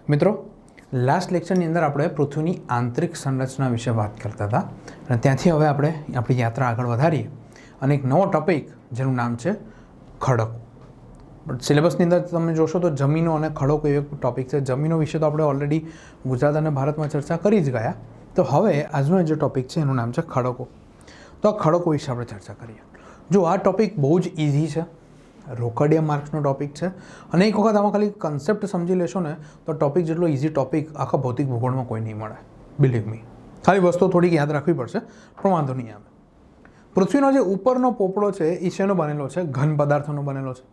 મિત્રો લાસ્ટ લેક્ચરની અંદર આપણે પૃથ્વીની આંતરિક સંરચના વિશે વાત કરતા હતા અને ત્યાંથી હવે આપણે આપણી યાત્રા આગળ વધારીએ અને એક નવો ટોપિક જેનું નામ છે ખડકો. બટ સિલેબસની અંદર તમે જોશો તો જમીનો અને ખડકો એવો ટોપિક છે. જમીનો વિશે તો આપણે ઓલરેડી ગુજરાત અને ભારતમાં ચર્ચા કરી જ ગયા. તો હવે આજનો જે ટોપિક છે એનું નામ છે ખડકો. તો આ ખડકો વિશે આપણે ચર્ચા કરીએ. જો આ ટોપિક બહુ જ ઇઝી છે, રોકડિયા માર્ક્સનો ટોપિક છે અને એક વખત આમાં ખાલી કન્સેપ્ટ સમજી લેશો ને તો ટોપિક જેટલો ઇઝી ટોપિક આખા ભૌતિક ભૂગોળમાં કોઈ નહીં મળે. બિલીવ મી, ખાલી વસ્તુ થોડીક યાદ રાખવી પડશે પણ વાંધો નહીં આવે. પૃથ્વીનો જે ઉપરનો પોપડો છે એ શેનો બનેલો છે? ઘન પદાર્થોનો બનેલો છે.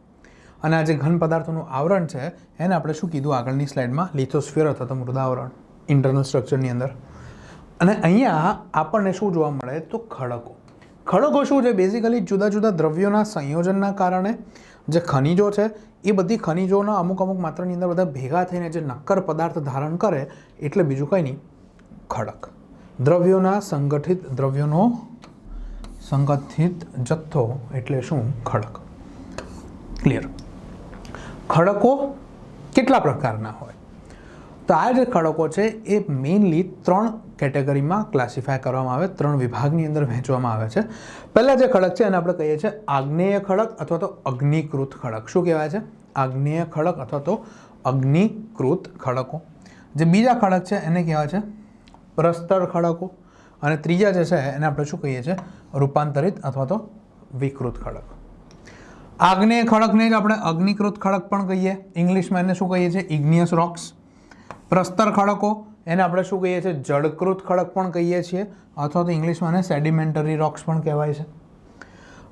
અને આ જે ઘન પદાર્થોનું આવરણ છે એને આપણે શું કીધું આગળની સ્લાઇડમાં? લિથોસ્ફિયર અથવા તો મૃદાવરણ, ઇન્ટરનલ સ્ટ્રક્ચરની અંદર. અને અહીંયા આપણને શું જોવા મળે તો ખડકો. ખડકો શું છે? બેઝિકલી જુદા જુદા દ્રવ્યોના સંયોજનના કારણે જે ખનિજો છે એ બધી ખનિજોના અમુક માત્રાની અંદર બધા ભેગા થઈને જે નક્કર પદાર્થ ધારણ કરે એટલે બીજું કંઈ નહીં, ખડક. દ્રવ્યોનો સંગઠિત જથ્થો એટલે શું? ખડક. ક્લિયર? ખડકો કેટલા પ્રકારના હોય? તો આ જે ખડકો છે એ મેઇનલી 3 કેટેગરીમાં ક્લાસિફાય કરવામાં આવે, 3 વિભાગની અંદર વહેંચવામાં આવે છે. પહેલા જે ખડક છે એને આપણે કહીએ છીએ આગ્નેય ખડક અથવા તો અગ્નિકૃત ખડક. શું કહેવાય છે? આગ્નેય ખડક અથવા તો અગ્નિકૃત ખડકો. જે બીજા ખડક છે એને કહેવાય છે પ્રસ્તર ખડકો અને ત્રીજા જે છે એને આપણે શું કહીએ છીએ? રૂપાંતરિત અથવા તો વિકૃત ખડક. આગ્નેય ખડકને જ આપણે અગ્નિકૃત ખડક પણ કહીએ. ઇંગ્લિશમાં એને શું કહીએ છીએ? ઇગ્નિયસ રોક્સ. પ્રસ્તર ખડકો એને આપણે શું કહીએ છીએ? જળકૃત ખડક પણ કહીએ છીએ અથવા તો ઇંગ્લિશમાં એને સેડિમેન્ટરી રોક્સ પણ કહેવાય છે.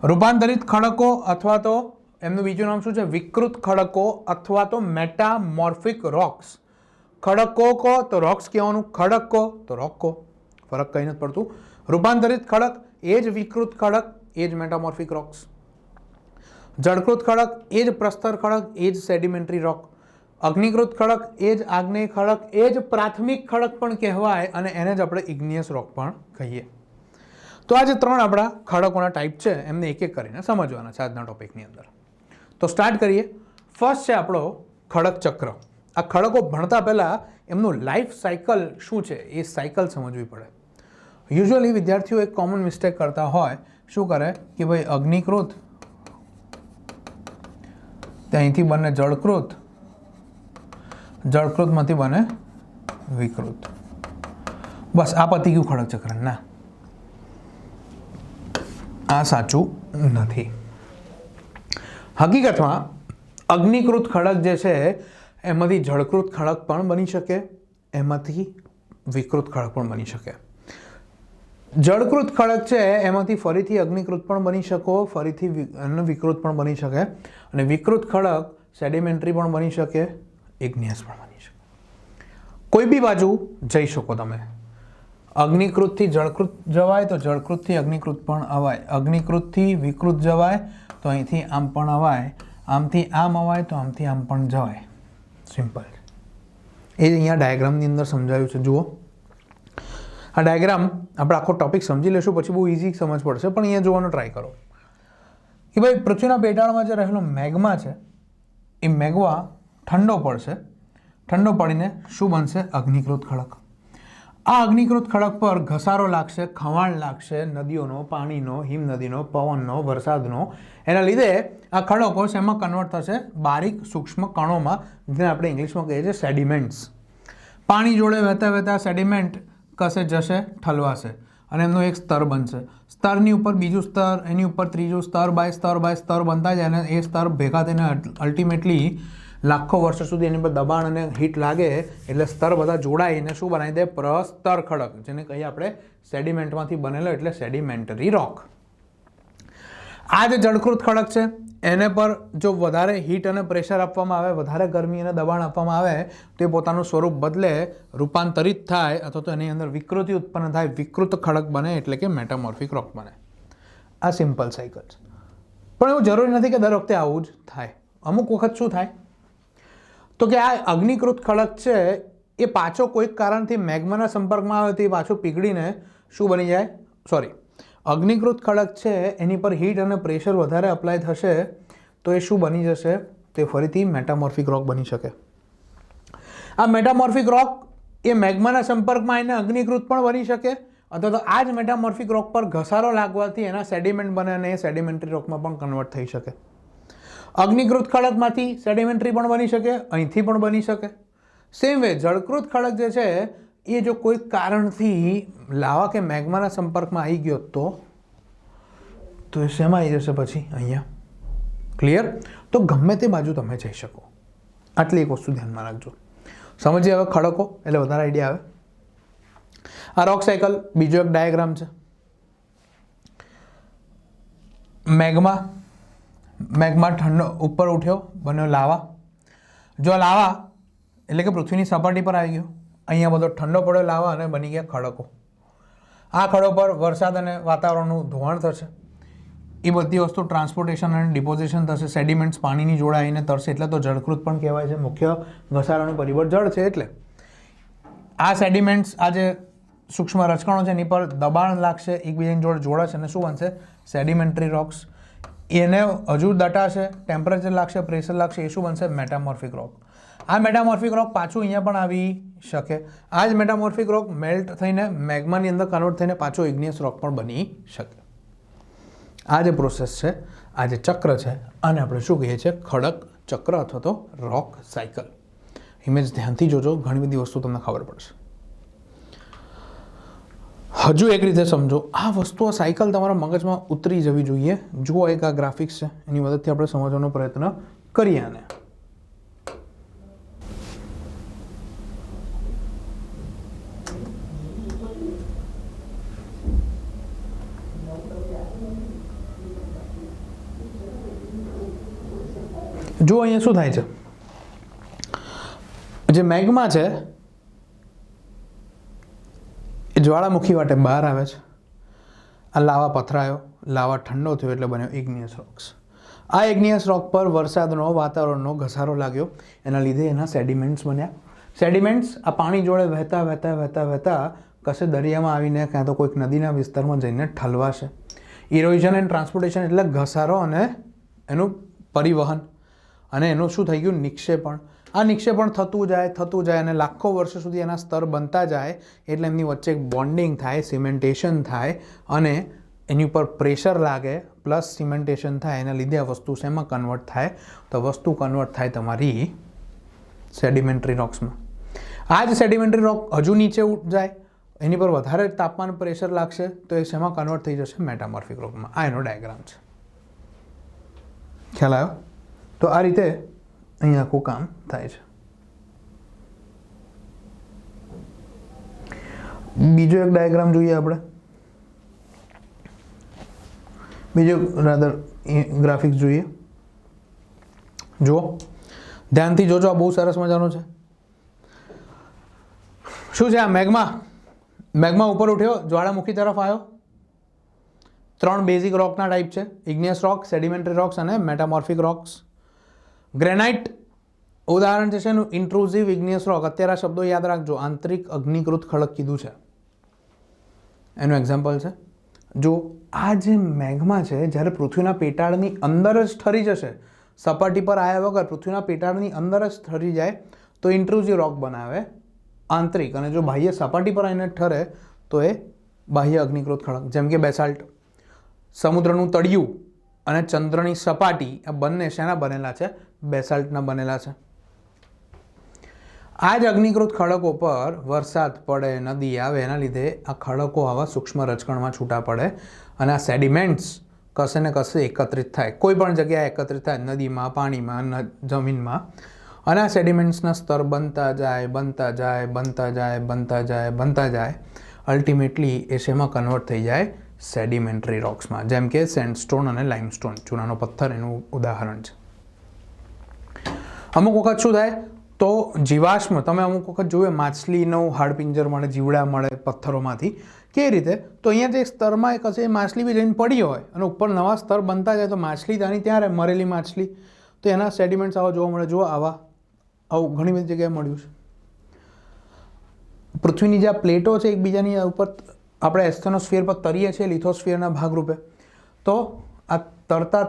રૂપાંતરિત ખડકો અથવા તો એમનું બીજું નામ શું છે? વિકૃત ખડકો અથવા તો મેટામોર્ફિક રોક્સ. ખડકો કહો તો રોક્સ કહેવાનું, ખડક કહો તો રોક કહો, ફરક કંઈ નથી પડતું. રૂપાંતરિત ખડક એ જ વિકૃત ખડક, એ જ મેટામોર્ફિક રોક્સ. જળકૃત ખડક એ જ પ્રસ્તર ખડક, એ જ સેડિમેન્ટરી રોક. અગ્નિકૃત ખડક એ જ આગ્નેય ખડક, એ જ પ્રાથમિક ખડક પણ કહેવાય અને એને જ આપણે ઇગ્નિયસ રોક પણ કહીએ. તો આ જે 3 આપણા ખડકોના ટાઈપ છે એમને એક એક કરીને સમજવાના છે આજના ટોપિકની અંદર. તો સ્ટાર્ટ કરીએ. ફર્સ્ટ છે આપણો ખડક ચક્ર. આ ખડકો ભણતા પહેલાં એમનું લાઈફ સાયકલ શું છે એ સાયકલ સમજવી પડે. યુઝ્યુઅલી વિદ્યાર્થીઓ એક કોમન મિસ્ટેક કરતા હોય, શું કરે કે ભાઈ અગ્નિકૃત, ત્યાંથી બને જળકૃત, જળકૃતમાંથી બને વિકૃત. બસ આ પતી ગયું ખડક ચક્ર. ના, આ સાચું નથી. હકીકતમાં અગ્નિકૃત ખડક જે છે એમાંથી જળકૃત ખડક પણ બની શકે, એમાંથી વિકૃત ખડક પણ બની શકે. જળકૃત ખડક છે એમાંથી ફરીથી અગ્નિકૃત પણ બની શકો, ફરીથી વિકૃત પણ બની શકે અને વિકૃત ખડક સેડિમેન્ટરી પણ બની શકે, ઇગ્નિયસ પણ બની શકે. કોઈ બી બાજુ જઈ શકો તમે. અગ્નિકૃતથી જળકૃત જવાય તો જળકૃતથી અગ્નિકૃત પણ અવાય, અગ્નિકૃતથી વિકૃત જવાય તો અહીંથી આમ પણ અવાય, આમથી આમ અવાય તો આમથી આમ પણ જવાય. સિમ્પલ. એ જ અહીંયા ડાયાગ્રામની અંદર સમજાયું છે. જુઓ, આ ડાયાગ્રામ આપણે આખો ટોપિક સમજી લેશું પછી બહુ ઇઝી સમજ પડશે, પણ અહીંયા જોવાનો ટ્રાય કરો કે ભાઈ પૃથ્વીના પેટાળમાં જે રહેલો મેગ્મા છે એ મેગ્મા ઠંડો પડશે. ઠંડો પડીને શું બનશે? અગ્નિકૃત ખડક. આ અગ્નિકૃત ખડક પર ઘસારો લાગશે, ખવાણ લાગશે નદીઓનો, પાણીનો, હિમનદીનો, પવનનો, વરસાદનો. એના લીધે આ ખડકો શેમાં કન્વર્ટ થશે? બારીક સૂક્ષ્મ કણોમાં, જેને આપણે ઇંગ્લિશમાં કહીએ છીએ સેડિમેન્ટ્સ. પાણી જોડે વહેતા વહેતા સેડિમેન્ટ કશે જશે, ઠલવાશે અને એમનો એક સ્તર બનશે. સ્તરની ઉપર બીજું સ્તર, એની ઉપર ત્રીજું સ્તર, બાય સ્તર બનતા જાય અને એ સ્તર ભેગા થઈને અલ્ટિમેટલી લાખો વર્ષો સુધી એની પર દબાણ અને હીટ લાગે એટલે સ્તર બધા જોડાઈને શું બનાવી દે? પ્રસ્તર ખડક, જેને કહીએ આપણે સેડિમેન્ટમાંથી બનેલો એટલે સેડિમેન્ટરી રોક. આ જે જળકૃત ખડક છે એને પર જો વધારે હીટ અને પ્રેશર આપવામાં આવે, વધારે ગરમી અને દબાણ આપવામાં આવે તો એ પોતાનું સ્વરૂપ બદલે, રૂપાંતરિત થાય અથવા તો એની અંદર વિકૃતિ ઉત્પન્ન થાય, વિકૃત ખડક બને એટલે કે મેટામોર્ફિક રોક બને. આ સિમ્પલ સાયકલ છે. પણ એવું જરૂરી નથી કે દર વખતે આવું જ થાય. અમુક વખત શું થાય તો કે આ અગ્નિકૃત ખડક છે એ પાછો કોઈક કારણથી મેગ્માના સંપર્કમાં આવે તો એ પાછો પીગળીને શું બની જાય? અગ્નિકૃત ખડક છે એની પર હીટ અને પ્રેશર વધારે અપ્લાય થશે તો એ શું બની જશે? તે ફરીથી મેટામોર્ફિક રોક બની શકે. આ મેટામોર્ફિક રોક એ મેગ્માના સંપર્કમાં આવીને અગ્નિકૃત પણ બની શકે, અથવા તો આ જ મેટામોર્ફિક રોક પર ઘસારો લાગવાથી એના સેડિમેન્ટ બને અને એ સેડિમેન્ટરી રોકમાં પણ કન્વર્ટ થઈ શકે. અગ્નિકૃત ખડકમાંથી સેડિમેન્ટરી પણ બની શકે, અહીંથી પણ બની શકે. સેમ વે જળકૃત ખડક જે છે એ જો કોઈ કારણથી લાવા કે મેગ્માના સંપર્કમાં આવી ગયો તો એ શેમાં આવી જશે પછી અહીંયા. ક્લિયર? તો ગમે તે બાજુ તમે જઈ શકો. આટલી એક વસ્તુ ધ્યાનમાં રાખજો. સમજીએ હવે ખડકો એટલે વધારે આઈડિયા આવે. આ રોક સાયકલ બીજો એક ડાયાગ્રામ છે. મેગ્મા ઠંડો ઉપર ઉઠ્યો, બન્યો લાવા. જો લાવા એટલે કે પૃથ્વીની સપાટી પર આવી ગયો, અહીંયા બધો ઠંડો પડ્યો લાવા અને બની ગયા ખડકો. આ ખડકો પર વરસાદ અને વાતાવરણનું ધોવાણ થશે. એ બધી વસ્તુ ટ્રાન્સપોર્ટેશન અને ડિપોઝિશન થશે. સેડિમેન્ટ્સ પાણીની જોડે આવીને તરશે એટલે તો જળકૃત પણ કહેવાય છે. મુખ્ય ઘસારાનું પરિબળ જળ છે. એટલે આ સેડિમેન્ટ્સ આ જે સૂક્ષ્મ રચકણો છે એની પર દબાણ લાગશે, એકબીજાની જોડે જોડાશે અને શું બનશે? સેડિમેન્ટરી રોક્સ. એને હજુ દટાશે, ટેમ્પરેચર લાગશે, પ્રેશર લાગશે, એ શું બનશે? મેટામોર્ફિક રોક. આ મેટામોર્ફિક રોક પાછું અહીંયા પણ આવી શકે. આ જ મેટામોર્ફિક રોક મેલ્ટ થઈને મેગ્માની અંદર કન્વર્ટ થઈને પાછો ઇગ્નિયસ રોક પણ બની શકે. આ જે પ્રોસેસ છે, આ જે ચક્ર છે, આને આપણે શું કહીએ છીએ? ખડક ચક્ર અથવા તો રોક સાયકલ. ઇમેજ ધ્યાનથી જોજો, ઘણી બધી વસ્તુ તમને ખબર પડશે. હજુ એક રીતે સમજો, આ વસ્તુ આ સાયકલ તમારા મગજમાં ઉતરી જવી જોઈએ. જુઓ, એક આ ગ્રાફિક્સ છે, એની મદદથી આપણે સમજવાનો પ્રયત્ન કરીએ. આને જુઓ, અહીંયા શું થાય છે? જે મેગ્મા છે એ જ્વાળામુખી વાટે બહાર આવે છે. આ લાવા પથરાયો, લાવા ઠંડો થયો એટલે બન્યો ઇગ્નિયસ રોક્સ. આ ઇગ્નિયસ રોક પર વરસાદનો, વાતાવરણનો ઘસારો લાગ્યો, એના લીધે એના સેડિમેન્ટ્સ બન્યા. સેડિમેન્ટ્સ આ પાણી જોડે વહેતા વહેતા વહેતા વહેતા કશે દરિયામાં આવીને ક્યાં તો કોઈક નદીના વિસ્તારમાં જઈને ઠલવાશે. ઇરોઝન એન્ડ ટ્રાન્સપોર્ટેશન એટલે ઘસારો અને એનું પરિવહન, અને એનું શું થઈ ગયું? નિક્ષેપણ. આ નિક્ષેપણ થતું જાય અને લાખો વર્ષો સુધી એના સ્તર બનતા જાય એટલે એમની વચ્ચે એક બોન્ડિંગ થાય, સિમેન્ટેશન થાય અને એની ઉપર પ્રેશર લાગે પ્લસ સિમેન્ટેશન થાય. એના લીધે આ વસ્તુ શેમાં કન્વર્ટ થાય? તો વસ્તુ કન્વર્ટ થાય તમારી સેડિમેન્ટરી રોક્સમાં. આ જ સેડિમેન્ટરી રોક હજુ નીચે જાય, એની પર વધારે તાપમાન પ્રેશર લાગશે તો એ શેમાં કન્વર્ટ થઈ જશે? મેટામોર્ફિક રોકમાં. આ એનો ડાયાગ્રામ છે. ખ્યાલ આવ્યો? તો આ રીતે અહીંયા આખું કામ થાય છે. બીજો એક ડાયાગ્રામ જોઈએ આપણે. બીજો રાધર ગ્રાફિક્સ જોઈએ. જુઓ, ધ્યાનથી જોજો, આ બહુ સરસ મજાનો છે. શું છે આ? મેગ્મા ઉપર ઉઠ્યો, જ્વાળામુખી તરફ આવ્યો. 3 બેઝિક રોકના ટાઈપ છે: ઇગ્નિયસ રોક, સેડિમેન્ટરી રોક્સ અને મેટામોર્ફિક રોક્સ. ગ્રેનાઇટ ઉદાહરણ છે એનું ઇન્ટ્રુઝિવ ઇગ્નિયસ રોક. અત્યારે આ શબ્દો યાદ રાખજો. આંતરિક અગ્નિકૃત ખડક કીધું છે, એનું એક્ઝામ્પલ છે. જો આ જે મેગ્મા છે, જ્યારે પૃથ્વીના પેટાળની અંદર જ ઠરી જશે, સપાટી પર આવ્યા વગર પૃથ્વીના પેટાળની અંદર જ ઠરી જાય તો ઇન્ટ્રુઝિવ રોક બનાવે આંતરિક. અને જો બાહ્ય સપાટી પર આવીને ઠરે તો એ બાહ્ય અગ્નિકૃત ખડક. જેમ કે બેસાલ્ટ. સમુદ્રનું તળિયું અને ચંદ્રની સપાટી આ બંને શેના બનેલા છે? બેસાલ્ટના બનેલા છે. આ જ અગ્નિકૃત ખડકો પર વરસાદ પડે, નદી આવે, એના લીધે આ ખડકો આવા સૂક્ષ્મ રચકણમાં છૂટા પડે અને આ સેડિમેન્ટ્સ કશે ને કશે એકત્રિત થાય. કોઈ પણ જગ્યાએ એકત્રિત થાય, નદીમાં, પાણીમાં, જમીનમાં. અને આ સેડિમેન્ટ્સના સ્તર બનતા જાય. અલ્ટિમેટલી એ શેમાં કન્વર્ટ થઈ જાય? સેડિમેન્ટરી રોક્સમાં. જેમ કે સેન્ડસ્ટોન અને લાઇમસ્ટોન, ચૂનાનો પથ્થર એનું ઉદાહરણ છે. અમુક વખત શું થાય તો જીવાશ્મ, તમે અમુક વખત જોયું માછલીનો હાડપિંજર મળે, જીવડા મળે પથ્થરોમાંથી. કેવી રીતે? તો અહીંયા જે સ્તરમાં કશે માછલી બી જઈને પડી હોય અને ઉપર નવા સ્તર બનતા જાય તો માછલી ત્યાંની ત્યાં રહે, મરેલી માછલી. તો એના સેડિમેન્ટ્સ આવા જોવા મળે. જુઓ, આવું ઘણી બધી જગ્યાએ મળ્યું છે. પૃથ્વીની જે પ્લેટો છે એકબીજાની ઉપર આપણે એસ્થેનોસ્ફિયર પર તરીએ છીએ લિથોસ્ફિયરના ભાગરૂપે. તો આ તરતા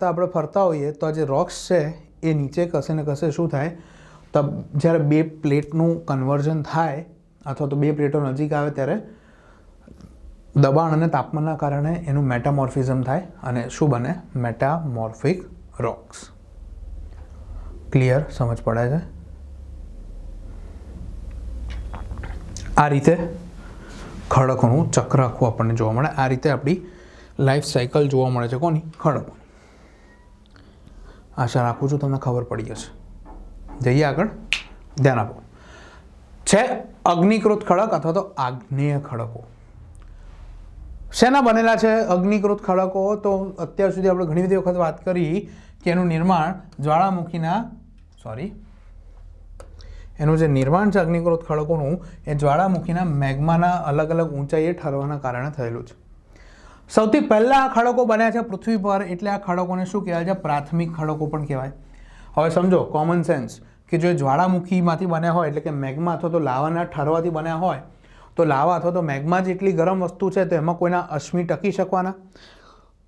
આપણે ફરતા હોઈએ તો આ જે રોક્સ છે એ નીચે કશે ને કશે શું થાય તો જ્યારે બે પ્લેટનું કન્વર્ઝન થાય અથવા તો બે પ્લેટો નજીક આવે ત્યારે દબાણ અને તાપમાનના કારણે એનું મેટામોર્ફિઝમ થાય અને શું બને? Metamorphic rocks. ક્લિયર? સમજ પડે છે? આ રીતે ખડકોનું ચક્ર આખું આપણને જોવા મળે. આ રીતે આપણી લાઈફ સાયકલ જોવા મળે છે. કોની? ખડકો. આશા રાખું છું તમને ખબર પડી હશે. જઈએ આગળ. ધ્યાન આપો. છે અગ્નિકૃત ખડક અથવા તો આગ્નેય ખડકો. શેના બનેલા છે અગ્નિકૃત ખડકો? તો અત્યાર સુધી આપણે ઘણી બધી વખત વાત કરી કે એનું નિર્માણ એનું જે નિર્માણ છે અગ્નિકૃત ખડકોનું એ જ્વાળામુખીના મેગ્માના અલગ અલગ ઊંચાઈએ ઠરવાના કારણે થયેલું છે. સૌથી પહેલાં આ ખડકો બન્યા છે પૃથ્વી પર, એટલે આ ખડકોને શું કહેવાય છે? પ્રાથમિક ખડકો પણ કહેવાય. હવે સમજો, કોમન સેન્સ, કે જો જ્વાળામુખીમાંથી બન્યા હોય એટલે કે મેગ્મા અથવા તો લાવાના ઠરવાથી બન્યા હોય તો લાવા અથવા તો મેગ્મા જેટલી ગરમ વસ્તુ છે તો એમાં કોઈના અશ્મિ ટકી શકવાના,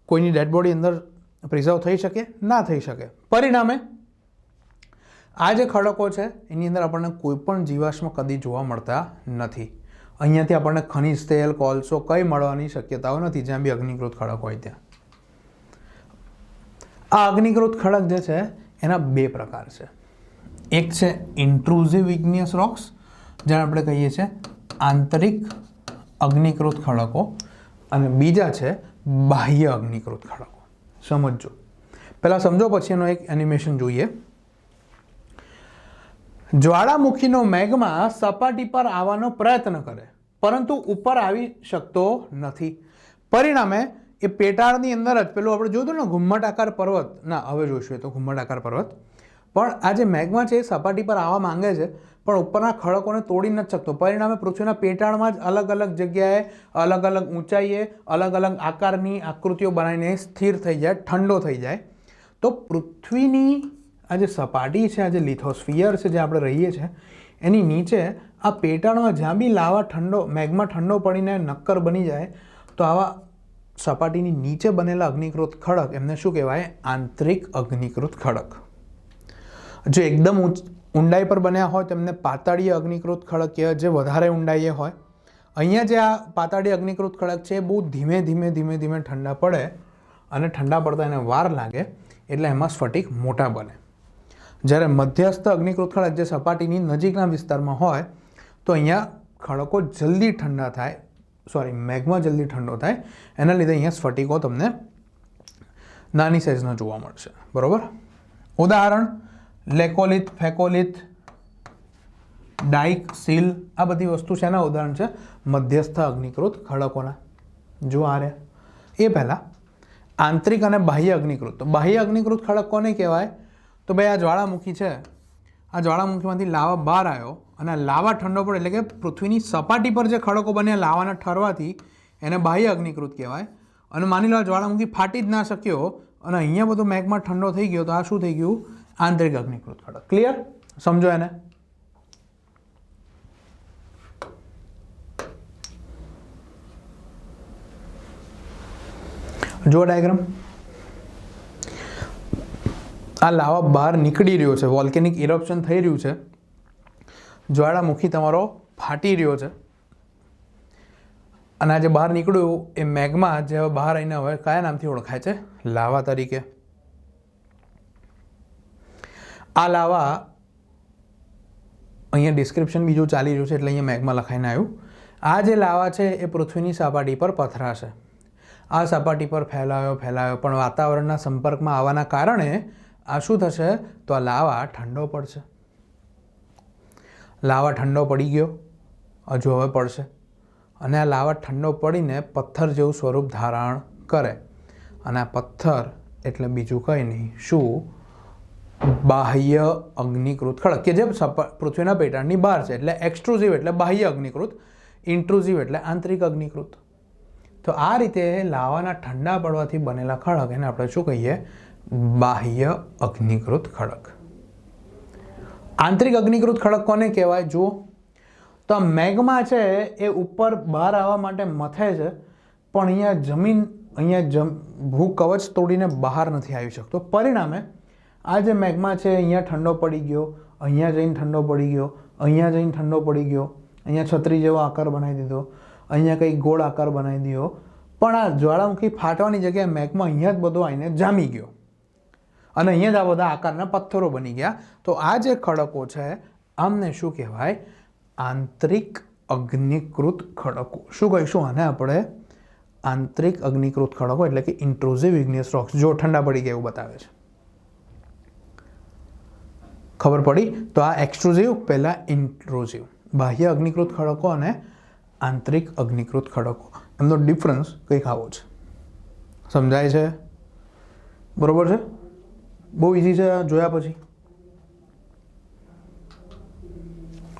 કોઈની ડેડ બોડી અંદર પ્રિઝર્વ થઈ શકે? ના થઈ શકે. પરિણામે આ જે ખડકો છે એની અંદર આપણને કોઈ પણ જીવાશ્મ કદી જોવા મળતા નથી. અહીંયાથી આપણને ખનિજ તેલ, કોલસો કંઈ મળવાની શક્યતાઓ નથી જ્યાં બી અગ્નિકૃત ખડક હોય ત્યાં. આ અગ્નિકૃત ખડક જે છે એના બે પ્રકાર છે. એક છે ઇન્ટ્રુઝિવ ઇગ્નિયસ રોક્સ, જેને આપણે કહીએ છીએ આંતરિક અગ્નિકૃત ખડકો, અને બીજા છે બાહ્ય અગ્નિકૃત ખડકો. સમજો. પહેલાં સમજો પછી એનો એક એનિમેશન જોઈએ. જ્વાળામુખીનો મેગ્મા સપાટી પર આવવાનો પ્રયત્ન કરે પરંતુ ઉપર આવી શકતો નથી. પરિણામે એ પેટાળની અંદર જ પેલું આપણે જોયું ને ઘુમ્મટાકાર પર્વત, ના હવે જોઈશું એ તો ઘુમ્મટાકાર પર્વત, પણ આ જે મેગ્મા છે એ સપાટી પર આવવા માંગે છે પણ ઉપરના ખડકોને તોડી નથી શકતો. પરિણામે પૃથ્વીના પેટાળમાં જ અલગ અલગ જગ્યાએ, અલગ અલગ ઊંચાઈએ, અલગ અલગ આકારની આકૃતિઓ બનાવીને સ્થિર થઈ જાય, ઠંડો થઈ જાય. તો પૃથ્વીની આ જે સપાટી છે, આ જે લિથોસ્ફિયર છે જે આપણે રહીએ છીએ એની નીચે આ પેટાળમાં જ્યાં બી લાવા મેગ્મા ઠંડો પડીને નક્કર બની જાય તો આવા સપાટીની નીચે બનેલા અગ્નિકૃત ખડક એમને શું કહેવાય? આંતરિક અગ્નિકૃત ખડક. જો એકદમ ઊંડાઈ પર બન્યા હોય તો એમને પાતાળીય અગ્નિકૃત ખડક કહેવાય, જે વધારે ઊંડાઈએ હોય. અહીંયા જે આ પાતાળી અગ્નિકૃત ખડક છે એ બહુ ધીમે ધીમે ઠંડા પડે અને ઠંડા પડતા એને વાર લાગે એટલે એમાં સ્ફટિક મોટા બને. જ્યારે મધ્યસ્થ અગ્નિકૃત ખડક જે સપાટીની નજીકના વિસ્તારમાં હોય તો અહીંયા ખડકો જલ્દી ઠંડા થાય, મેગ્મા જલ્દી ઠંડો થાય, એના લીધે અહીંયા સ્ફટિકો તમને નાની સાઇઝના જોવા મળશે. બરોબર? ઉદાહરણ લેકોલિથ, ફેકોલિથ, ડાઇક, સીલ, આ બધી વસ્તુ શેના ઉદાહરણ છે? મધ્યસ્થ અગ્નિકૃત ખડકોના. જો આ રહ્યા. એ પહેલાં આંતરિક અને બાહ્ય અગ્નિકૃત. તો બાહ્ય અગ્નિકૃત ખડક કોને કહેવાય? તો ભાઈ આ જ્વાળામુખી છે, આ જ્વાળામુખીમાંથી લાવા બહાર આવ્યો અને લાવા ઠંડો પડે એટલે કે પૃથ્વીની સપાટી પર જે ખડકો બન્યા લાવાના ઠરવાથી એને બાહ્ય અગ્નિકૃત કહેવાય. અને માની લો જ્વાળામુખી ફાટી જ ના શક્યો અને અહીંયા બધો મેગ્મા ઠંડો થઈ ગયો તો આ શું થઈ ગયું? આંતરિક અગ્નિકૃત ખડક. ક્લિયર? સમજો એને. જો ડાયાગ્રામ. આ લાવા બહાર નીકળી રહ્યો છે, વોલ્કેનિક ઇરપ્શન થઈ રહ્યું છે, જ્વાળામુખી તમારો ફાટી રહ્યો છે અને આ જે બહાર નીકળ્યું એ મેગ્મા જે હવે બહાર આવીને હવે કયા નામથી ઓળખાય છે? લાવા તરીકે. આ લાવા અહીંયા ડિસ્ક્રિપ્શન બીજું ચાલી રહ્યું છે એટલે અહીંયા મેગ્મા લખાઈને આવ્યું. આ જે લાવા છે એ પૃથ્વીની સપાટી પર પથરાશે. આ સપાટી પર ફેલાયો પણ વાતાવરણના સંપર્કમાં આવવાના કારણે આ શું થશે? તો આ લાવા ઠંડો પડશે. લાવા ઠંડો પડી ગયો, હજુ હવે પડશે, અને આ લાવા ઠંડો પડીને પથ્થર જેવું સ્વરૂપ ધારણ કરે. અને આ પથ્થર એટલે બીજું કંઈ નહીં, શું? બાહ્ય અગ્નિકૃત ખડક, કે જે પૃથ્વીના પેટાળની બહાર છે. એટલે એક્સટ્રુઝિવ એટલે બાહ્ય અગ્નિકૃત, ઇન્ટ્રુઝિવ એટલે આંતરિક અગ્નિકૃત. તો આ રીતે લાવાના ઠંડા પડવાથી બનેલા ખડક એને આપણે શું કહીએ? બાહ્ય અગ્નિકૃત ખડક. આંતરિક અગ્નિકૃત ખડક કોને કહેવાય? જુઓ તો આ મેગ્મા છે એ ઉપર બહાર આવવા માટે મથે છે પણ અહીંયા ભૂકવચ તોડીને બહાર નથી આવી શકતો. પરિણામે આ જે મેગ્મા છે અહીંયા ઠંડો પડી ગયો, અહીંયા જઈને ઠંડો પડી ગયો, અહીંયા જઈને ઠંડો પડી ગયો, અહીંયા છત્રી જેવો આકાર બનાવી દીધો, અહીંયા કંઈક ગોળ આકાર બનાવી દીધો, પણ આ જ્વાળામુખી ફાટવાની જગ્યાએ મેઘમાં અહીંયા જ બધો આવીને જામી ગયો અને અહીંયા જ આ બધા આકારના પથ્થરો બની ગયા. તો આ જે ખડકો છે આમને શું કહેવાય? આંતરિક અગ્નિકૃત ખડકો. શું કહીશું આને આપણે? આંતરિક અગ્નિકૃત ખડકો, એટલે કે ઇન્ટ્રુઝિવ ઇગ્નિયસ રોક્સ. જો ઠંડા પડી ગયા એવું બતાવે છે, ખબર પડી? તો આ એક્સટ્રુઝિવ, પહેલા ઇન્ટ્રુઝિવ. બાહ્ય અગ્નિકૃત ખડકો અને આંતરિક અગ્નિકૃત ખડકો, એમનો ડિફરન્સ કંઈક આવો છે. સમજાય છે? બરોબર છે? બહુ ઇઝી છે જોયા પછી.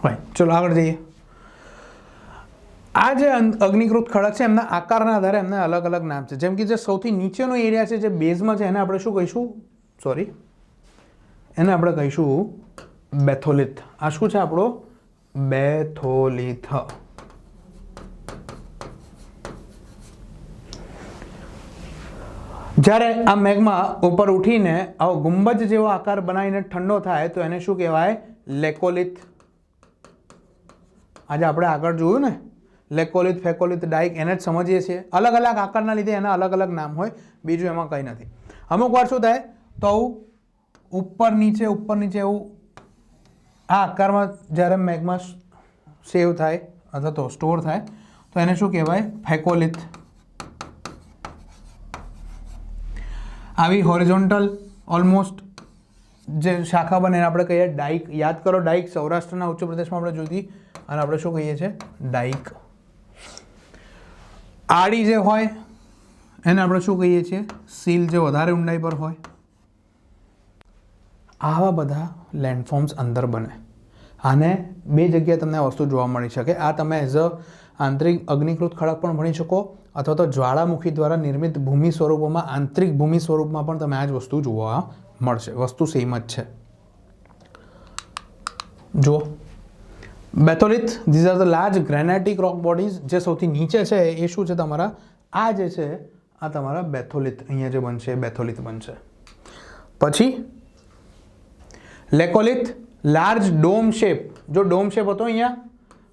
હોય, ચલો આગળ જઈએ. આ જે અગ્નિકૃત ખડક છે એમના આકારના આધારે એમને અલગ અલગ નામ છે. જેમ કે જે સૌથી નીચેનો એરિયા છે, જે બેઝમાં છે, એને આપણે શું કહીશું? સોરી, એને આપણે કહીશું બેથોલિથ. આ શું છે આપણો? બેથોલિથ. જ્યારે આ મેઘમા ઉપર ઉઠીને આવો ગુંબજ જેવો આકાર બનાવીને ઠંડો થાય તો એને શું કહેવાય? લેકોલિથ. આજે આપણે આગળ જોયું ને, લેકોલિથ, ફેકોલિથ, ડાઇક, એને જ સમજીએ છીએ. અલગ અલગ આકારના લીધે એના અલગ અલગ નામ હોય, બીજું એમાં કંઈ નથી. અમુક વાર શું થાય તો ઉપર નીચે એવું આ આકારમાં જ્યારે મેઘમાં સેવ થાય અથવા તો સ્ટોર થાય તો એને શું કહેવાય? ફેકોલિથ. આવી હોરિઝોન્ટલ ઓલમોસ્ટ જે શાખા બને એને આપણે કહીએ ડાઇક. યાદ કરો, ડાઇક સૌરાષ્ટ્રના ઉચ્ચ પ્રદેશમાં આપણે જોઈતી, અને આપણે શું કહીએ છીએ? ડાઇક. આડી જે હોય એને આપણે શું કહીએ છીએ? સીલ, જે વધારે ઊંડાઈ પર હોય. આવા બધા લેન્ડફોર્મ્સ અંદર બને. આને બે જગ્યાએ તમને આ વસ્તુ જોવા મળી શકે. આ તમે એઝ અ આંતરિક અગ્નિકૃત ખડક પણ ભણી શકો, અથવા તો જ્વાળામુખી દ્વારા નિર્મિત ભૂમિ સ્વરૂપોમાં, આંતરિક ભૂમિ સ્વરૂપમાં પણ તમે આ જ વસ્તુ જોવા મળશે. વસ્તુ સેમ જ છે. જો batholith, these are the large granitic rock bodies. જે સૌથી નીચે છે એ શું છે તમારા? આ જે છે આ તમારા બેથોલિથ. અહીંયા જે બનશે એ બેથોલિથ બનશે. પછી લેકોલિથ, લાર્જ ડોમ શેપ. જો ડોમ શેપ હતો અહીંયા,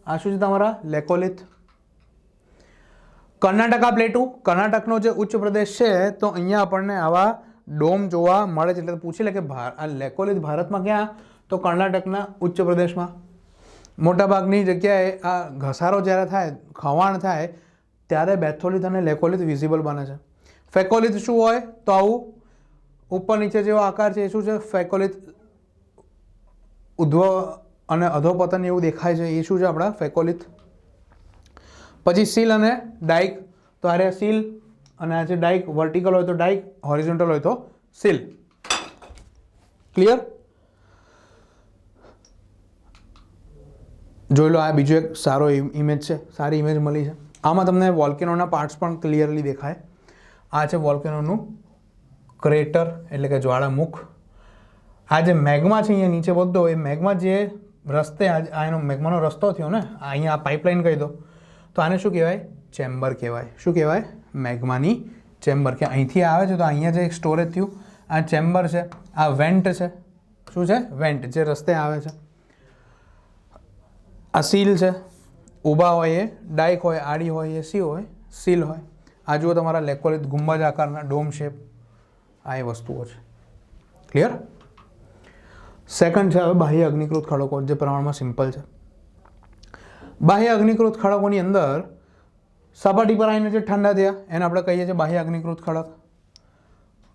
આ શું છે તમારા? લેકોલિથ. કર્ણાટકા પ્લેટુ, કર્ણાટકનો જે ઉચ્ચ પ્રદેશ છે તો અહીંયા આપણને આવા ડોમ જોવા મળે છે. એટલે પૂછી લે કે આ લેકોલિથ ભારતમાં ક્યાં? તો કર્ણાટકના ઉચ્ચ પ્રદેશમાં. મોટાભાગની જગ્યાએ આ ઘસારો જ્યારે થાય, ખવાણ થાય, ત્યારે બેથોલિથ અને લેકોલિથ વિઝિબલ બને છે. ફેકોલિથ શું હોય? તો આવું ઉપર નીચે જેવો આકાર છે એ શું છે? ફેકોલિથ. ઉધ્વ અને અધોપતન એવું દેખાય છે એ શું છે? આપણા ફેકોલિથ. પછી સીલ અને ડાઇક. તો આ સીલ અને આ છે ડાઇક. વર્ટિકલ હોય તો ડાઇક, હોરિઝોન્ટલ હોય તો સીલ. ક્લિયર? જોઈ લો, આ બીજો એક સારો ઇમેજ છે, સારી ઇમેજ મળી છે. આમાં તમને વોલ્કેનોના પાર્ટ્સ પણ ક્લિયરલી દેખાય. આ છે વોલ્કેનોનું ક્રેટર, એટલે કે જ્વાળામુખ. આ જે મેગ્મા છે અહીંયા નીચે બધો, એ મેગ્મા જે રસ્તે આ એનો મેગ્માનો રસ્તો થયો ને, અહીંયા આ પાઇપલાઇન કહી દો, તો આને શું કહેવાય? ચેમ્બર કહેવાય. શું કહેવાય? મેગ્માની ચેમ્બર. કે અહીંથી આવે છે તો અહીંયા જે સ્ટોરેજ થયું, આ ચેમ્બર છે. આ વેન્ટ છે. શું છે? વેન્ટ, જે રસ્તે આવે છે. આ સીલ છે. ઊભા હોય એ ડાઇક હોય, આડી હોય એ સી હોય, સીલ હોય. આ જુઓ તમારા લેકોલિથ, ગુંબજ આકારના ડોમ શેપ. આ એ વસ્તુઓ છે. ક્લિયર? સેકન્ડ છે હવે બાહ્ય અગ્નિકૃત ખડકો, જે પ્રમાણમાં સિમ્પલ છે. બાહ્ય અગ્નિકૃત ખડકોની અંદર સપાટી પર આવીને જે ઠંડા થયા એને આપણે કહીએ છીએ બાહ્ય અગ્નિકૃત ખડક.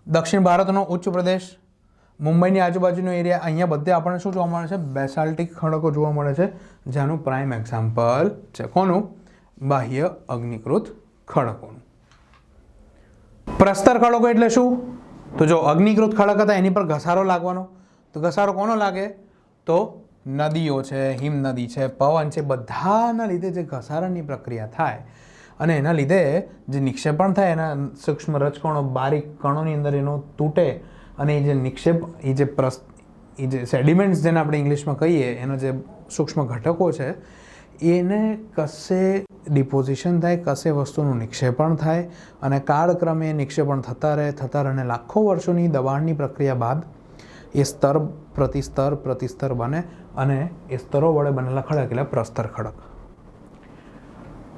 દક્ષિણ ભારતનો ઉચ્ચ પ્રદેશ, મુંબઈની આજુબાજુનો એરિયા, અહીંયા બધે આપણને શું જોવા મળે છે? બેસાલ્ટિક ખડકો જોવા મળે છે, જેનું પ્રાઇમ એક્ઝામ્પલ છે કોનું? બાહ્ય અગ્નિકૃત ખડકોનું. પ્રસ્તર ખડકો એટલે શું? તો જો અગ્નિકૃત ખડક હતા એની પર ઘસારો લાગવાનો. તો ઘસારો કોનો લાગે? તો નદીઓ છે, હિમ નદી છે, પવન છે, બધાના લીધે જે ઘસારાની પ્રક્રિયા થાય અને એના લીધે જે નિક્ષેપણ થાય, એના સૂક્ષ્મ રજકણો, બારીક કણોની અંદર એનો તૂટે, અને એ જે નિક્ષેપ, એ જે સેડિમેન્ટ્સ જેને આપણે ઇંગ્લિશમાં કહીએ, એના જે સૂક્ષ્મ ઘટકો છે, એને કશે ડિપોઝિશન થાય, કશે વસ્તુનું નિક્ષેપણ થાય, અને કાળક્રમે નિક્ષેપણ થતા રહે અને લાખો વર્ષોની દબાણની પ્રક્રિયા બાદ એ સ્તર પ્રતિસ્તર બને અને એ સ્તરો વડે બનેલા ખડક એટલે પ્રસ્તર ખડક.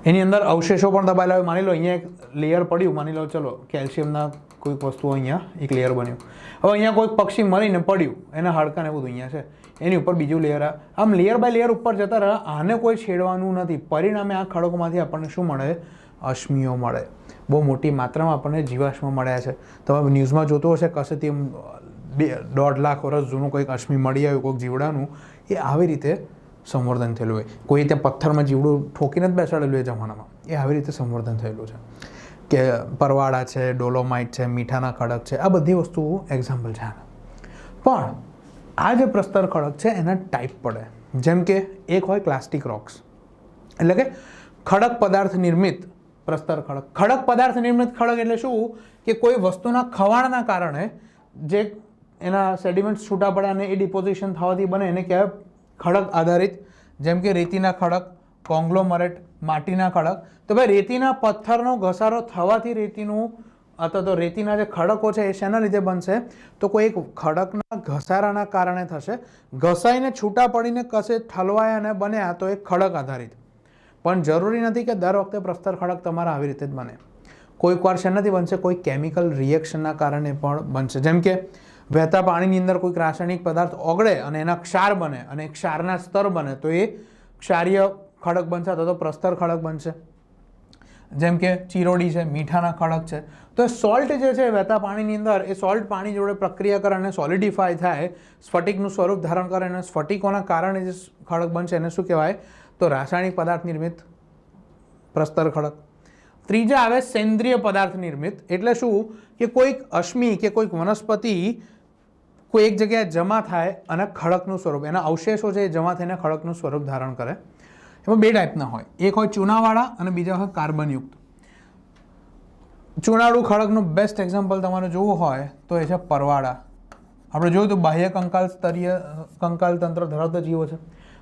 એની અંદર અવશેષો પણ દબાયેલા હોય. માની લો અહીંયા એક લેયર પડ્યું, માની લો ચલો કેલ્શિયમના કોઈક વસ્તુ અહીંયા એક લેયર બન્યું. હવે અહીંયા કોઈક પક્ષી મરીને પડ્યું, એના હાડકાં ને બધું અહીંયા છે, એની ઉપર બીજું લેયર, આમ લેયર બાય લેયર ઉપર જતા રહે. આને કોઈ છેડવાનું નથી. પરિણામે આ ખડકોમાંથી આપણને શું મળે? અશ્મિઓ મળે. બહુ મોટી માત્રામાં આપણને જીવાશ્મ મળ્યા છે. તમે ન્યૂઝમાં જોતો હશે કશેથી 1.5 લાખ વર્ષ જૂનું કોઈક અશ્મિ મળી આવ્યું કોઈક જીવડાનું, એ આવી રીતે સંવર્ધન થયેલું હોય. કોઈ ત્યાં પથ્થરમાં જીવડું ઠોકીને જ બેસાડેલું એ જમાનામાં, એ આવી રીતે સંવર્ધન થયેલું છે. કે પરવાળા છે, ડોલોમાઇટ છે, મીઠાના ખડક છે, આ બધી વસ્તુઓ એક્ઝામ્પલ છે આના. પણ આ જે પ્રસ્તર ખડક છે એના ટાઈપ પડે. જેમ કે એક હોય ક્લાસ્ટિક રોક્સ, એટલે કે ખડક પદાર્થ નિર્મિત પ્રસ્તર ખડક. ખડક પદાર્થ નિર્મિત ખડક એટલે શું? કે કોઈ વસ્તુના ખવાણના કારણે જે એના સેડિમેન્ટ્સ છૂટા પડે અને એ ડિપોઝિશન થવાથી બને એને કહેવાય ખડક આધારિત. જેમ કે રેતીના ખડક, કોંગ્લોમરેટ, માટીના ખડક. તો ભાઈ રેતીના પથ્થરનો ઘસારો થવાથી રેતીનું અથવા તો રેતીના જે ખડકો છે એ શેના લીધે બનશે? તો કોઈ એક ખડકના ઘસારાના કારણે થશે. ઘસાઈને છૂટા પડીને કશે ઠલવાયા અને બન્યા તો એ ખડક આધારિત. પણ જરૂરી નથી કે દર વખતે પ્રસ્તર ખડક તમારા આવી રીતે જ બને. કોઈક વાર શેનાથી બનશે? કોઈ કેમિકલ રિએક્શનના કારણે પણ બનશે. જેમ કે વહેતા પાણીની અંદર કોઈક રાસાયણિક પદાર્થ ઓગળે અને એના ક્ષાર બને અને ક્ષારના સ્તર બને તો એ ક્ષારીય ખડક બનશે અથવા તો પ્રસ્તર ખડક બનશે. જેમ કે ચિરોડી છે, મીઠાના ખડક છે. તો એ સોલ્ટ જે છે વહેતા પાણીની અંદર, એ સોલ્ટ પાણી જોડે પ્રક્રિયા કરે અને સોલિડિફાય થાય, સ્ફટિકનું સ્વરૂપ ધારણ કરે અને સ્ફટિકોના કારણે જે ખડક બનશે એને શું કહેવાય? તો રાસાયણિક પદાર્થ નિર્મિત પ્રસ્તર ખડક. ત્રીજા આવે સેન્દ્રિય પદાર્થ નિર્મિત. એટલે શું? કે કોઈક અશ્મિ કે કોઈક વનસ્પતિ કોઈ એક જગ્યાએ જમા થાય અને ખડકનું સ્વરૂપ, એના અવશેષો છે એ જમા થઈને ખડકનું સ્વરૂપ ધારણ કરે. એમાં 2 ટાઈપના હોય. એક હોય ચૂનાવાળા અને બીજા હોય કાર્બનયુક્ત. ચૂનાળું ખડકનું બેસ્ટ એક્ઝામ્પલ તમારે જોવું હોય તો એ છે પરવાળા. આપણે જોયું તો બાહ્ય કંકાલ સ્તરીય કંકાલ તંત્ર ધરાવતા જીવો છે.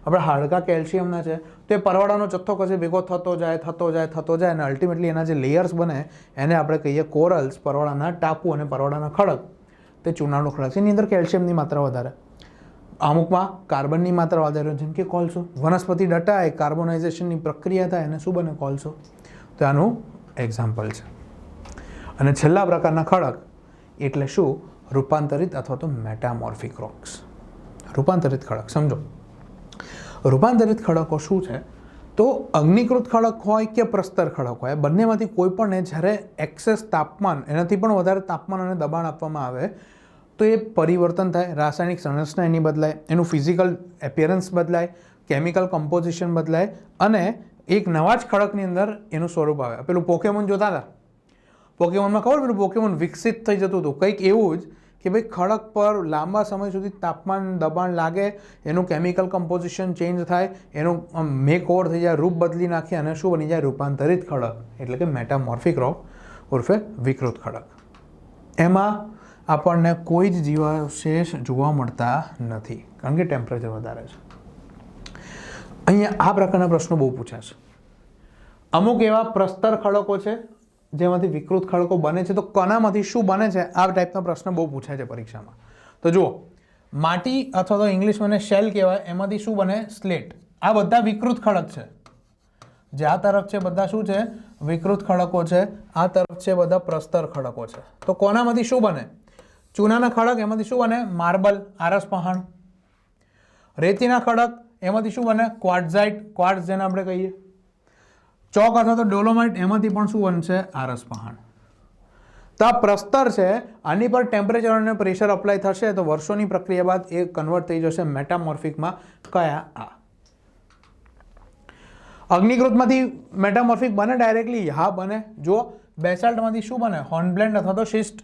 આપણે હાડકા કેલ્શિયમના છે તો એ પરવાળાનો જથ્થો કશે ભેગો થતો જાય અને અલ્ટિમેટલી એના જે લેયર્સ બને એને આપણે કહીએ કોરલ્સ, પરવાળાના ટાપુ અને પરવાળાના ખડક. તે ચૂનાળું ખડક છે. એની અંદર કેલ્શિયમની માત્રા વધારે, અમુકમાં કાર્બનની માત્રા વધારે. જેમ કે કોલસો, વનસ્પતિ ડટાય, કાર્બોનાઇઝેશનની પ્રક્રિયા થાય અને શું બને? કોલસો. તો આનું એક્ઝામ્પલ છે. અને છેલ્લા પ્રકારના ખડક એટલે શું? રૂપાંતરિત અથવા તો મેટામોર્ફિક રોક્સ. રૂપાંતરિત ખડક સમજો. રૂપાંતરિત ખડકો શું છે? તો અગ્નિકૃત ખડક હોય કે પ્રસ્તર ખડક હોય, બંનેમાંથી કોઈ પણને જ્યારે એક્સેસ તાપમાન, એનાથી પણ વધારે તાપમાન અને દબાણ આપવામાં આવે તો એ પરિવર્તન થાય. રાસાયણિક સંરચના એની બદલાય, એનું ફિઝિકલ એપિયરન્સ બદલાય, કેમિકલ કમ્પોઝિશન બદલાય અને એક નવા જ ખડકની અંદર એનું સ્વરૂપ આવે. પેલું પોકેમોન જોતા હતા, પોકેમોનમાં ખબર પેલું પોકેમોન વિકસિત થઈ જતું હતું, કંઈક એવું જ કે ભાઈ ખડક પર લાંબા સમય સુધી તાપમાન દબાણ લાગે, એનું કેમિકલ કમ્પોઝિશન ચેન્જ થાય, એનું મેક ઓવર થઈ જાય, રૂપ બદલી નાખે અને શું બની જાય? રૂપાંતરિત ખડક એટલે કે મેટામોર્ફિક રોક ઉર્ફે વિકૃત ખડક. એમાં આપણને કોઈ જ જીવાવશેષ જોવા મળતા નથી કારણ કે ટેમ્પરેચર વધારે છે. અહીંયા આ પ્રકારના પ્રશ્નો બહુ પૂછ્યા છે. અમુક એવા પ્રસ્તર ખડકો છે જેમાંથી વિકૃત ખડકો બને છે. તો કોનામાંથી શું બને છે? આ ટાઈપના પ્રશ્ન બહુ પૂછાય છે પરીક્ષામાં. તો જુઓ, માટી અથવા તો ઇંગ્લિશમાં એને શેલ કહેવાય, એમાંથી શું બને? સ્લેટ. આ બધા વિકૃત ખડક છે. જે આ તરફ છે બધા શું છે? વિકૃત ખડકો છે. આ તરફ છે બધા પ્રસ્તર ખડકો છે. તો કોનામાંથી શું બને? ચૂનાના ખડક, એમાંથી શું બને? માર્બલ, આરસ પહાણ. રેતીના ખડક, એમાંથી શું બને? ક્વાર્ટઝાઇટ, ક્વાર્ટઝ જેને આપણે કહીએ. ચોક અથવા તો ડોલોમાઇટ, એમાંથી પણ શું બનશે? આરસ પહાણ. તો આ પ્રસ્તર છે, આની પર ટેમ્પરેચર અને પ્રેશર અપ્લાય થશે તો વર્ષોની પ્રક્રિયા બાદ એ કન્વર્ટ થઈ જશે મેટામોર્ફિકમાં. કયા? આ અગ્નિકૃતમાંથી મેટામોર્ફિક બને ડાયરેક્ટલી? હા બને. જુઓ, બેસાલ્ટમાંથી શું બને? હોર્નબ્લેન્ડ અથવા તો શિસ્ટ.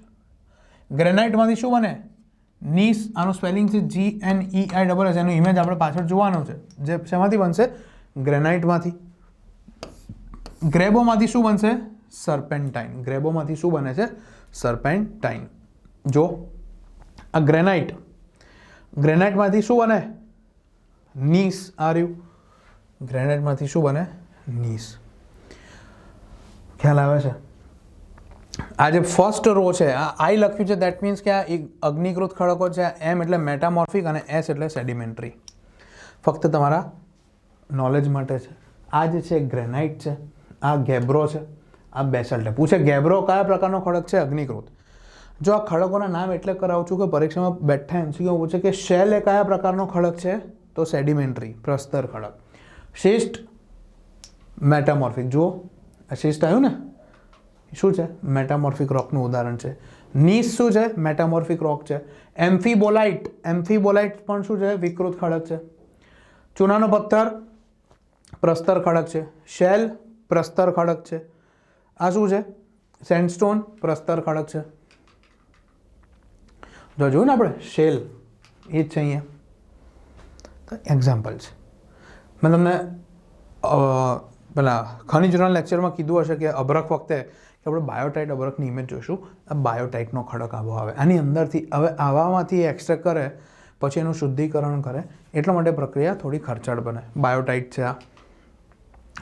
ગ્રેનાઇટમાંથી શું બને? નીસ. આનું સ્પેલિંગ છે GNEISS. એનું ઇમેજ આપણે પાછળ જોવાનું છે. જે શેમાંથી બનશે? ગ્રેનાઇટમાંથી. ગ્રેબોમાંથી શું બનશે? સર્પેન્ટાઇન. ગ્રેબોમાંથી શું બને છે? સર્પેન્ટાઇન. જો આ ગ્રેનાઇટ, ગ્રેનાઇટમાંથી શું બને? નીસ. આ રહ્યું, ગ્રેનાઇટમાંથી શું બને? નીસ. ખ્યાલ આવે છે? આ જે ફર્સ્ટ રો છે આ આઈ લખ્યું છે દેટ મીન્સ કે આ એક અગ્નિકૃત ખડકો છે. એમ એટલે મેટામોર્ફિક અને એસ એટલે સેડિમેન્ટરી. ફક્ત તમારા નોલેજ માટે છે. આ જે છે ગ્રેનાઇટ છે, આ ગેબ્રો છે, આ બેસલ્ટ છે. પૂછે ગેબ્રો કયા પ્રકારનો ખડક છે? અગ્નિકૃત. જો આ ખડકોના નામ એટલે કરાવું છું કે પરીક્ષામાં બેઠા એમસીક્યુ પૂછે કે શેલ એ કયા પ્રકારનો ખડક છે? તો સેડિમેન્ટરી, પ્રસ્તર ખડક. શિષ્ટ મેટામોર્ફિક. જુઓ આ શિષ્ટ આવ્યું ને, શું છે? મેટામોર્ફિક રોકનું ઉદાહરણ છે. નીસ શું છે? મેટામોર્ફિક રોક છે. એમ્ફીબોલાઇટ, એમ્ફીબોલાઇટ પણ શું છે? વિકૃત ખડક છે. ચૂનાનો પથ્થર પ્રસ્તર ખડક છે. શેલ પ્રસ્તર ખડક છે. આ શું છે? સેન્ડસ્ટોન પ્રસ્તર ખડક છે. જો જોયું ને આપણે શેલ એ જ છે અહીંયા. તો એક્ઝામ્પલ છે. મેં તમને પેલા ખનિજના લેક્ચરમાં કીધું હશે કે અબરખ વખતે કે આપણે બાયોટાઇટ અબરખની ઇમેજ જોઈશું. આ બાયોટાઇટનો ખડક આવો આવે. આની અંદરથી હવે આવામાં એક્સટ્રેક્ટ કરે પછી એનું શુદ્ધિકરણ કરે એટલા માટે પ્રક્રિયા થોડી ખર્ચાળ બને. બાયોટાઇટ છે. આ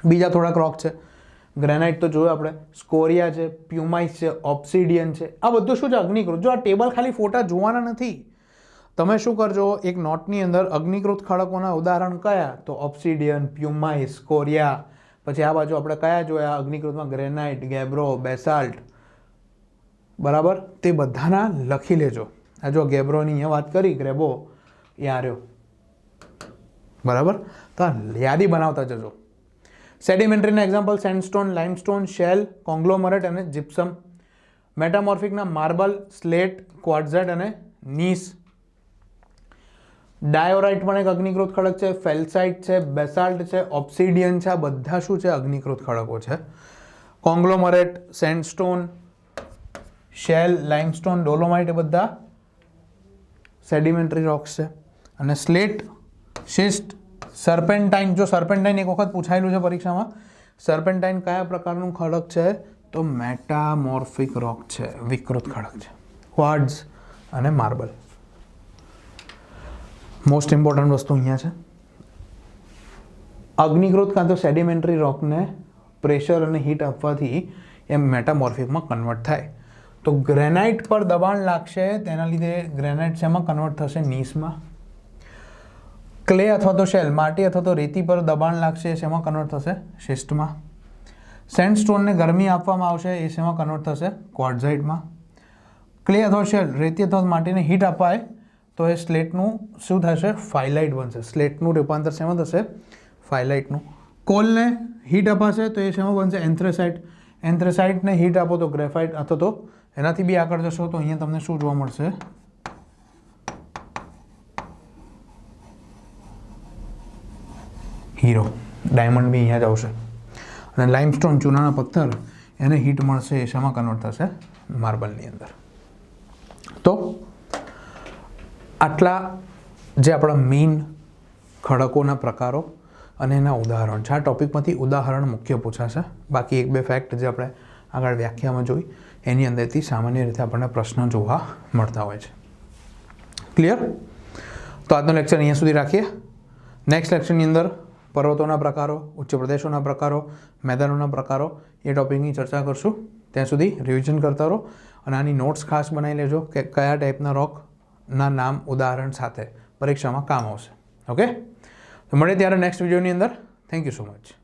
બીજા થોડાક રોક છે. ગ્રેનાઇટ તો જોયું આપણે, સ્કોરિયા છે, પ્યુમાઇસ છે, ઓબ્સિડિયન છે. આ બધું શું છે? અગ્નિકૃત. જો આ ટેબલ ખાલી ફોટા જોવાના નથી. તમે શું કરજો, એક નોટની અંદર અગ્નિકૃત ખડકોના ઉદાહરણ કયા? તો ઓબ્સિડિયન, પ્યુમાઇસ, સ્કોરિયા. પછી આ બાજુ આપણે કયા જોયા અગ્નિકૃતમાં? Granite, ગેબ્રો, basalt. બરાબર, તે બધાના લખી લેજો. આ જો ગેબ્રોની અહીંયા વાત કરી, ગ્રેબો એ આ રહ્યો. બરાબર, તો આ યાદી બનાવતા જજો. સેડિમેન્ટરીના એક્ઝામ્પલ સેન્ડસ્ટોન, લાઇમસ્ટોન, શેલ, કોંગ્લોમરેટ અને જીપ્સમ. મેટામોર્ફિકના માર્બલ, સ્લેટ, ક્વાર્ટઝાઇટ અને નીસ. ડાયોરાઇટ પણ એક અગ્નિકૃત ખડક છે. ફેલ્સાઇટ છે, બેસાલ્ટ છે, ઓબ્સિડિયન છે. આ બધા શું છે? અગ્નિકૃત ખડકો છે. કોંગ્લોમરેટ, સેન્ડસ્ટોન, શેલ, લાઇમસ્ટોન, ડોલોમાઇટ એ બધા સેડિમેન્ટરી રોક્સ છે. અને સ્લેટ, શિસ્ટ, સર્પેન્ટાઇન. જો સર્પેન્ટાઇન એક વખત પૂછાયેલું છે પરીક્ષામાં. સર્પેન્ટાઇન કયા પ્રકારનું ખડક છે? તો મેટામોર્ફિક રોક છે, વિકૃત ખડક છે. ક્વાર્ટઝ અને માર્બલ. મોસ્ટ ઇમ્પોર્ટન્ટ વસ્તુ અહીંયા છે. અગ્નિકૃત કાં તો સેડિમેન્ટરી રોકને પ્રેશર અને હીટ આપવાથી એ મેટામોર્ફિકમાં કન્વર્ટ થાય. તો ગ્રેનાઇટ પર દબાણ લાગશે તેના લીધે ગ્રેનાઇટ શેમાં કન્વર્ટ થશે? નીસમાં. ક્લે અથવા તો શેલ, માટી અથવા તો રેતી પર દબાણ લાગશે, શેમાં કન્વર્ટ થશે? શિસ્ટમાં. સેન્ડસ્ટોનને ગરમી આપવામાં આવશે, એ શેમાં કન્વર્ટ થશે? ક્વાર્ટઝાઇટમાં. ક્લે અથવા શેલ, રેતી અથવા માટીને હીટ અપાય તો એ સ્લેટનું શું થશે? ફાઇલાઇટ બનશે. સ્લેટનું રૂપાંતર શેમાં થશે? ફાઇલાઇટનું. કોલને હીટ અપાશે તો એ શેમાં બનશે? એન્થ્રેસાઇટ. એન્થ્રેસાઇટને હીટ આપો તો ગ્રેફાઇટ અથવા તો એનાથી બી આગળ જશો તો અહીંયા તમને શું જોવા મળશે? હીરો. ડાયમંડ બી અહીંયા જ આવશે. અને લાઇમસ્ટોન, ચૂનાના પથ્થર, એને હીટ મળશે, એ શેમાં કન્વર્ટ થશે? માર્બલની અંદર. તો આટલા જે આપણા મેઇન ખડકોના પ્રકારો અને એના ઉદાહરણ છે. આ ટોપિકમાંથી ઉદાહરણ મુખ્ય પૂછાશે. બાકી એક બે ફેક્ટ જે આપણે આગળ વ્યાખ્યામાં જોઈ એની અંદરથી સામાન્ય રીતે આપણને પ્રશ્ન જોવા મળતા હોય છે. ક્લિયર? તો આજનો લેક્ચર અહીંયા સુધી રાખીએ. નેક્સ્ટ લેક્ચરની અંદર પર્વતોના પ્રકારો, ઉચ્ચ પ્રદેશોના પ્રકારો, મેદાનોના પ્રકારો એ ટોપિકની ચર્ચા કરશું. ત્યાં સુધી રિવિઝન કરતા રહો અને આની નોટ્સ ખાસ બનાવી લેજો કે કયા ટાઈપના રોકના નામ ઉદાહરણ સાથે પરીક્ષામાં કામ આવશે. ઓકે, તો મળીએ ત્યારે નેક્સ્ટ વિડીયોની અંદર. Thank you so much.